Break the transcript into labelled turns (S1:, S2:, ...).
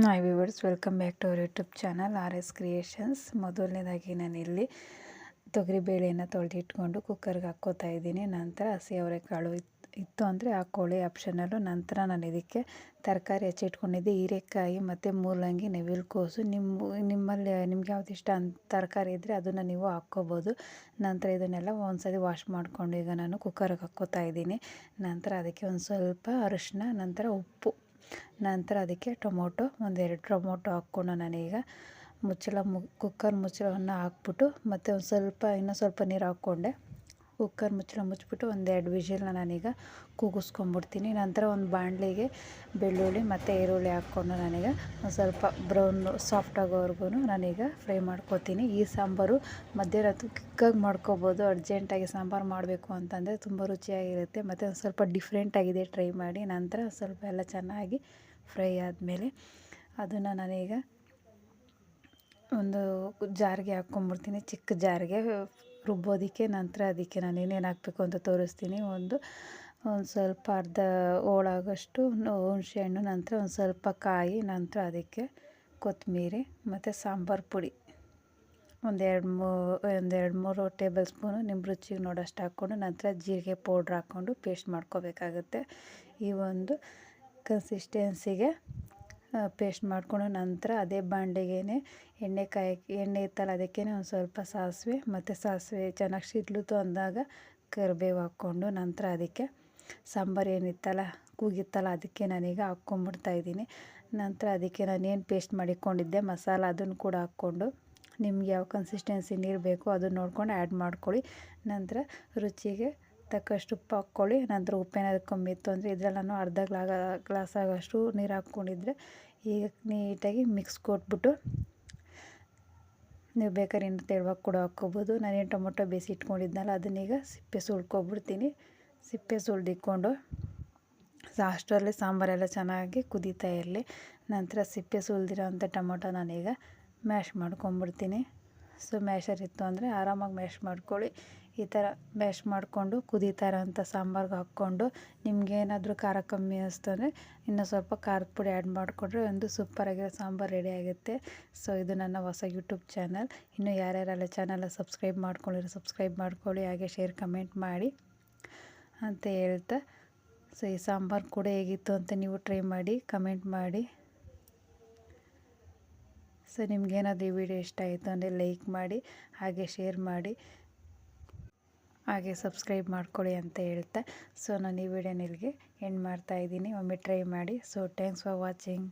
S1: Hi viewers, welcome back to our YouTube channel RS creations. ಮೊದಲನೇದಾಗಿ ನಾನಿಲ್ಲಿ ತೊಗರಿಬೇಳೆಯನ್ನು ತೊಳೆದಿಟ್ಕೊಂಡು ಕುಕ್ಕರ್ಗೆ ಹಾಕ್ಕೋತಾ ಇದ್ದೀನಿ. ನಂತರ ಹಸಿ ಅವರೆಕಾಳು ಇತ್ತು ಅಂದರೆ ಹಾಕ್ಕೊಳ್ಳಿ, ಆಪ್ಷನಲ್ಲು. ನಂತರ ನಾನು ಇದಕ್ಕೆ ತರಕಾರಿ ಹೆಚ್ಚಿಟ್ಕೊಂಡಿದ್ದೆ, ಹೀರೆಕಾಯಿ ಮತ್ತು ಮೂಲಂಗಿ, ನವಿಲುಕೋಸು. ನಿಮ್ಮಲ್ಲಿ ನಿಮ್ಗೆ ಯಾವ್ದು ಇಷ್ಟ ಅಂತ ತರಕಾರಿ ಇದ್ದರೆ ಅದನ್ನು ನೀವು ಹಾಕ್ಕೋಬೋದು. ನಂತರ ಇದನ್ನೆಲ್ಲ ಒಂದ್ಸರಿ ವಾಶ್ ಮಾಡಿಕೊಂಡು ಈಗ ನಾನು ಕುಕ್ಕರ್ಗೆ ಹಾಕ್ಕೋತಾ ಇದ್ದೀನಿ. ನಂತರ ಅದಕ್ಕೆ ಒಂದು ಸ್ವಲ್ಪ ಅರಿಶಿನ, ನಂತರ ಉಪ್ಪು, ನಂತರ ಅದಕ್ಕೆ ಟೊಮೊಟೊ, ಒಂದೆರಡು ಟೊಮೊಟೊ ಹಾಕ್ಕೊಂಡು ನಾನೀಗ ಕುಕ್ಕರ್ ಮುಚ್ಚಳವನ್ನು ಹಾಕ್ಬಿಟ್ಟು ಮತ್ತು ಇನ್ನೂ ಸ್ವಲ್ಪ ನೀರು ಹಾಕ್ಕೊಂಡೆ. ಕುಕ್ಕರ್ ಮುಚ್ಚಳ ಮುಚ್ಚಿಬಿಟ್ಟು ಒಂದೆರಡು ವಿಷಲ್ನ ನಾನೀಗ ಕೂಗಿಸ್ಕೊಂಡ್ಬಿಡ್ತೀನಿ. ನಂತರ ಒಂದು ಬಾಣಲಿಗೆ ಬೆಳ್ಳುಳ್ಳಿ ಮತ್ತು ಈರುಳ್ಳಿ ಹಾಕ್ಕೊಂಡು ನಾನೀಗ ಒಂದು ಸ್ವಲ್ಪ ಬ್ರೌನ್ ಸಾಫ್ಟ್ ಆಗೋವರೆಗೂ ನಾನೀಗ ಫ್ರೈ ಮಾಡ್ಕೋತೀನಿ. ಈ ಸಾಂಬಾರು ಮಧ್ಯರಾತ್ರಿ ಕ್ವಿಕ್ಕಾಗಿ ಮಾಡ್ಕೋಬೋದು. ಅರ್ಜೆಂಟಾಗಿ ಸಾಂಬಾರು ಮಾಡಬೇಕು ಅಂತಂದರೆ ತುಂಬ ರುಚಿಯಾಗಿರುತ್ತೆ ಮತ್ತು ಒಂದು ಸ್ವಲ್ಪ ಡಿಫ್ರೆಂಟಾಗಿದೆ, ಟ್ರೈ ಮಾಡಿ. ನಂತರ ಸ್ವಲ್ಪ ಎಲ್ಲ ಚೆನ್ನಾಗಿ ಫ್ರೈ ಆದಮೇಲೆ ಅದನ್ನು ನಾನೀಗ ಒಂದು ಜಾರ್ಗೆ ಹಾಕ್ಕೊಂಬಿಡ್ತೀನಿ, ಚಿಕ್ಕ ಜಾರ್ಗೆ ರುಬ್ಬೋದಕ್ಕೆ. ನಂತರ ಅದಕ್ಕೆ ನಾನು ಏನೇನು ಹಾಕಬೇಕು ಅಂತ ತೋರಿಸ್ತೀನಿ. ಒಂದು ಸ್ವಲ್ಪ ಅರ್ಧ ಹೋಳಾಗಷ್ಟು ಹುಣಸೆಹಣ್ಣು, ನಂತರ ಒಂದು ಸ್ವಲ್ಪ ಕಾಯಿ, ನಂತರ ಅದಕ್ಕೆ ಕೊತ್ತಂಬರಿ ಮತ್ತು ಸಾಂಬಾರು ಪುಡಿ ಒಂದೆರಡು ಮೂರು ಟೇಬಲ್ ಸ್ಪೂನು ನಿಮ್ಮ ರುಚಿಗೆ ನೋಡೋಷ್ಟು ಹಾಕ್ಕೊಂಡು, ನಂತರ ಜೀರಿಗೆ ಪೌಡ್ರ್ ಹಾಕ್ಕೊಂಡು ಪೇಸ್ಟ್ ಮಾಡ್ಕೋಬೇಕಾಗುತ್ತೆ. ಈ ಒಂದು ಕನ್ಸಿಸ್ಟೆನ್ಸಿಗೆ ಪೇಸ್ಟ್ ಮಾಡಿಕೊಂಡು ನಂತರ ಅದೇ ಬಾಣಲೆಗೇ ಎಣ್ಣೆ ಇತ್ತಲ್ಲ, ಅದಕ್ಕೇ ಒಂದು ಸ್ವಲ್ಪ ಸಾಸಿವೆ ಚೆನ್ನಾಗಿ ಸಿಡ್ಲಿತು ಅಂದಾಗ ಕರಿಬೇವು ಹಾಕ್ಕೊಂಡು, ನಂತರ ಅದಕ್ಕೆ ಸಾಂಬಾರು ಏನಿತ್ತಲ್ಲ, ಕೂಗಿತ್ತಲ್ಲ, ಅದಕ್ಕೆ ನಾನೀಗ ಹಾಕ್ಕೊಂಬಿಡ್ತಾಯಿದ್ದೀನಿ. ನಂತರ ಅದಕ್ಕೆ ನಾನೇನು ಪೇಸ್ಟ್ ಮಾಡಿಕೊಂಡಿದ್ದೆ ಮಸಾಲ, ಅದನ್ನು ಕೂಡ ಹಾಕ್ಕೊಂಡು ನಿಮ್ಗೆ ಯಾವ ಕನ್ಸಿಸ್ಟೆನ್ಸಿ ನೀರು ಬೇಕೋ ಅದನ್ನು ನೋಡ್ಕೊಂಡು ಆ್ಯಡ್ ಮಾಡ್ಕೊಳ್ಳಿ. ನಂತರ ರುಚಿಗೆ ತಕ್ಕಷ್ಟು ಉಪ್ಪು ಹಾಕ್ಕೊಳ್ಳಿ. ನಂತರ ಉಪ್ಪೇನಾದ್ರು ಕಮ್ಮಿ ಇತ್ತು ಅಂದರೆ ಇದರಲ್ಲಿ ನಾನು ಅರ್ಧ ಗ್ಲಾಸ್ ಆಗೋಷ್ಟು ನೀರು ಹಾಕ್ಕೊಂಡಿದ್ರೆ ಈಗ ನೀಟಾಗಿ ಮಿಕ್ಸ್ ಕೊಟ್ಬಿಟ್ಟು ನೀವು ಬೇಕಾದ್ರೆ ಇನ್ನು ತೆಳುವಾಗಿ ಕೂಡ ಹಾಕ್ಕೋಬೋದು. ನಾನೇನು ಟೊಮೊಟೊ ಬೇಯಿಸಿ ಇಟ್ಕೊಂಡಿದ್ನಲ್ಲ ಅದನ್ನೀಗ ಸಿಪ್ಪೆ ಸುಳ್ಕೊಬಿಡ್ತೀನಿ. ಸಿಪ್ಪೆ ಸುಳ್ದಿಕ್ಕೊಂಡು ಅಷ್ಟರಲ್ಲಿ ಸಾಂಬಾರೆಲ್ಲ ಚೆನ್ನಾಗಿ ಕುದೀತಾ ಇರಲಿ. ನಂತರ ಸಿಪ್ಪೆ ಸುಲಿದಿರೋ ಅಂಥ ಟೊಮೊಟೊ ನಾನೀಗ ಮ್ಯಾಶ್ ಮಾಡ್ಕೊಂಬಿಡ್ತೀನಿ. ಮ್ಯಾಶರ್ ಇತ್ತು ಅಂದರೆ ಆರಾಮಾಗಿ ಮ್ಯಾಶ್ ಮಾಡ್ಕೊಳ್ಳಿ. ಈ ಥರ ಮ್ಯಾಶ್ ಮಾಡಿಕೊಂಡು ಕುದೀತಾ ಇರೋಂಥ ಸಾಂಬಾರ್ಗೆ ಹಾಕ್ಕೊಂಡು ನಿಮಗೇನಾದರೂ ಖಾರ ಕಮ್ಮಿ ಅನಿಸ್ತು ಅಂದರೆ ಇನ್ನೂ ಸ್ವಲ್ಪ ಖಾರದ ಪುಡಿ ಆ್ಯಡ್ ಮಾಡಿಕೊಂಡ್ರೆ ಒಂದು ಸೂಪರಾಗಿರೋ ಸಾಂಬಾರು ರೆಡಿ ಆಗುತ್ತೆ. ಇದು ನನ್ನ ಹೊಸ ಯೂಟ್ಯೂಬ್ ಚಾನಲ್. ಇನ್ನೂ ಯಾರ್ಯಾರೆಲ್ಲ ಚಾನಲ್ನ ಸಬ್ಸ್ಕ್ರೈಬ್ ಸಬ್ಸ್ಕ್ರೈಬ್ ಮಾಡ್ಕೊಳ್ಳಿ, ಹಾಗೆ ಶೇರ್ ಕಮೆಂಟ್ ಮಾಡಿ ಅಂತ ಹೇಳ್ತಾ, ಈ ಸಾಂಬಾರು ಕೂಡ ಹೇಗಿತ್ತು ಅಂತ ನೀವು ಟ್ರೈ ಮಾಡಿ ಕಮೆಂಟ್ ಮಾಡಿ. ನಿಮಗೇನಾದರೂ ಈ ವಿಡಿಯೋ ಇಷ್ಟ ಆಯಿತು ಅಂದರೆ ಲೈಕ್ ಮಾಡಿ, ಹಾಗೆ ಶೇರ್ ಮಾಡಿ, ಹಾಗೆ ಸಬ್ಸ್ಕ್ರೈಬ್ ಮಾಡ್ಕೊಳ್ಳಿ ಅಂತ ಹೇಳ್ತಾ ನಾನು ಈ ವಿಡಿಯೋನ ಇಲ್ಲಿಗೆ ಎಂಡ್ ಮಾಡ್ತಾಯಿದ್ದೀನಿ. ಒಮ್ಮೆ ಟ್ರೈ ಮಾಡಿ. Thanks for watching.